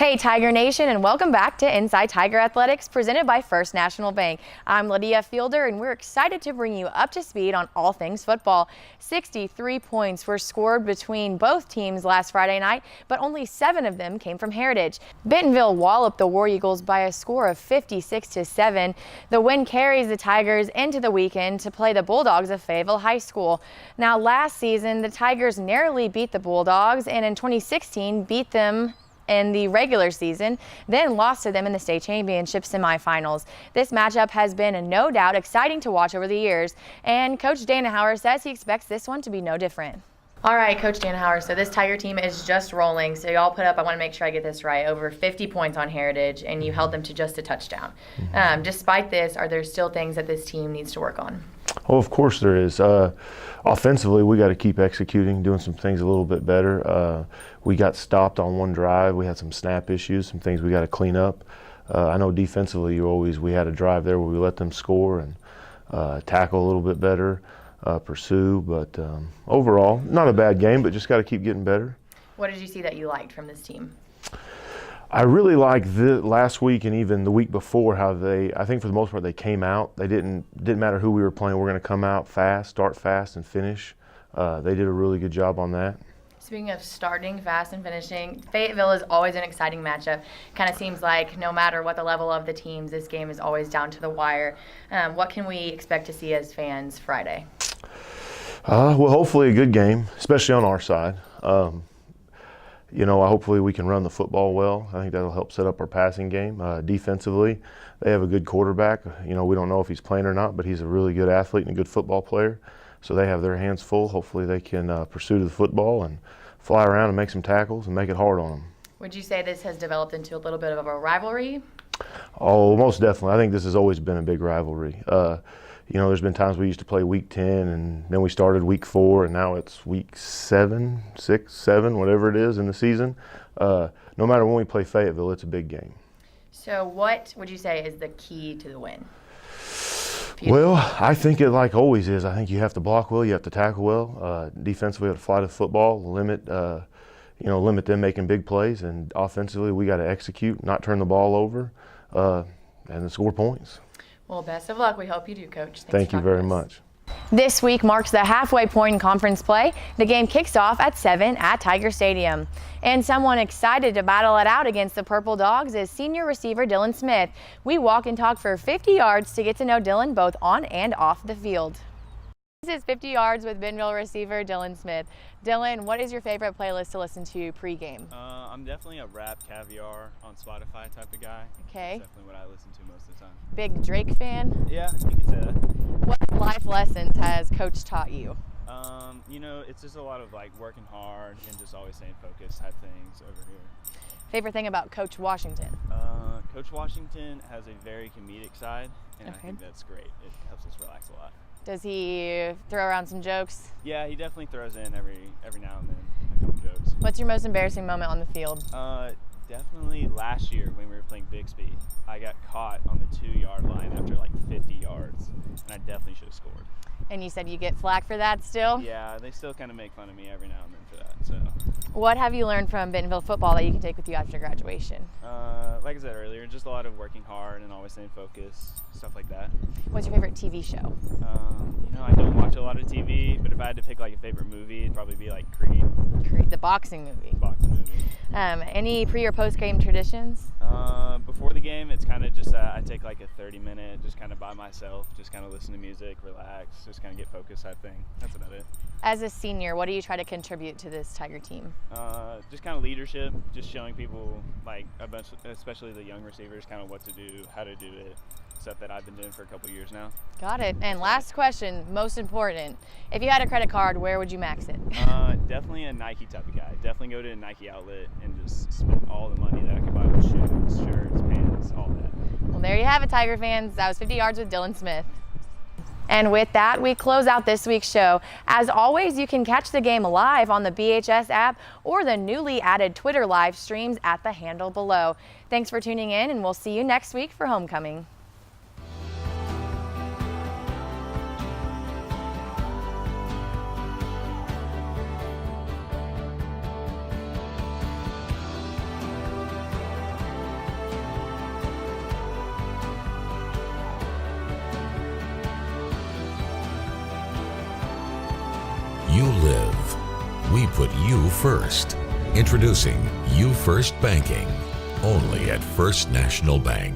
Hey Tiger Nation, and welcome back to Inside Tiger Athletics presented by First National Bank. I'm Lydia Fielder and we're excited to bring you up to speed on all things football. 63 points were scored between both teams last Friday night, but only 7 of them came from Heritage. Bentonville walloped the War Eagles by a score of 56-7. The win carries the Tigers into the weekend to play the Bulldogs of Fayetteville High School. Now last season, the Tigers narrowly beat the Bulldogs and in 2016 beat them in the regular season, then lost to them in the state championship semifinals. This matchup has been no doubt exciting to watch over the years, and Coach Danahauer says he expects this one to be no different. All right, Coach Danahauer, so this Tiger team is just rolling. So y'all put up, I want to make sure I get this right, over 50 points on Heritage, and you held them to just a touchdown. Despite this, are there still things that this team needs to work on? Oh, of course there is. Offensively, we got to keep executing, doing some things a little bit better. We got stopped on one drive. We had some snap issues, some things we got to clean up. I know defensively, we had a drive there where we let them score and tackle a little bit better, pursue. But overall, not a bad game, but just got to keep getting better. What did you see that you liked from this team? I really liked the last week and even the week before how I think for the most part they came out. They didn't matter who we were playing. We're going to come out fast, start fast, and finish. They did a really good job on that. Speaking of starting fast and finishing, Fayetteville is always an exciting matchup. Kind of seems like no matter what the level of the teams, this game is always down to the wire. What can we expect to see as fans Friday? Well, hopefully a good game, especially on our side. Hopefully we can run the football well. I think that'll help set up our passing game. Defensively, they have a good quarterback. We don't know if he's playing or not, but he's a really good athlete and a good football player. So they have their hands full. Hopefully they can pursue the football and fly around and make some tackles and make it hard on them. Would you say this has developed into a little bit of a rivalry? Oh, most definitely. I think this has always been a big rivalry. There's been times we used to play week 10 and then we started week 4 and now it's week 7, 6, 7, whatever it is in the season. No matter when we play Fayetteville, it's a big game. So what would you say is the key to the win? Well, I think it like always is. I think you have to block well, you have to tackle well. Defensively, we have to fly the football, limit them making big plays, and offensively, we got to execute, not turn the ball over, and score points. Well, best of luck. We hope you do, Coach. Thank you very much. This week marks the halfway point in conference play. The game kicks off at 7 at Tiger Stadium. And someone excited to battle it out against the Purple Dogs is senior receiver Dylan Smith. We walk and talk for 50 yards to get to know Dylan both on and off the field. This is 50 Yards with Bentonville receiver Dylan Smith. Dylan, what is your favorite playlist to listen to pregame? I'm definitely a Rap Caviar on Spotify type of guy. Okay. That's definitely what I listen to most of the time. Big Drake fan? Yeah, you could say that. What life lessons has Coach taught you? It's just a lot of working hard and just always staying focused type things over here. Favorite thing about Coach Washington? Coach Washington has a very comedic side, and okay. I think that's great. It helps us relax a lot. Does he throw around some jokes? Yeah, he definitely throws in every now and then a couple jokes. What's your most embarrassing moment on the field? Definitely last year when we were playing Bixby. I got caught on the 2-yard line after 50 yards, and I definitely should have scored. And you said you get flack for that still? Yeah, they still kind of make fun of me every now and then for that. So, what have you learned from Bentonville football that you can take with you after graduation? Like I said earlier, just a lot of working hard and always staying focused, stuff like that. What's your favorite TV show? I don't watch a lot of TV, but if I had to pick a favorite movie, it'd probably be Creed. Creed, the boxing movie. Boxing movie. Any pre or post game traditions? Before the game, it's kind of just I take a 30-minute, just kind of by myself, just kind of listen to music, relax, just kind of get focused type thing. That's about it. As a senior, what do you try to contribute to this Tiger team? Just kind of leadership, just showing people a bunch, especially the young receivers, kind of what to do, how to do it. Stuff that I've been doing for a couple years now. Got it. And last question, most important. If you had a credit card, where would you max it? Definitely a Nike type of guy. Definitely go to a Nike outlet and just spend all the money that I could buy with shoes, shirts, pants, all that. Well, there you have it, Tiger fans. That was 50 Yards with Dylan Smith. And with that, we close out this week's show. As always, you can catch the game live on the BHS app or the newly added Twitter live streams at the handle below. Thanks for tuning in, and we'll see you next week for homecoming. you live. We put you first. Introducing You First Banking, only at First National Bank.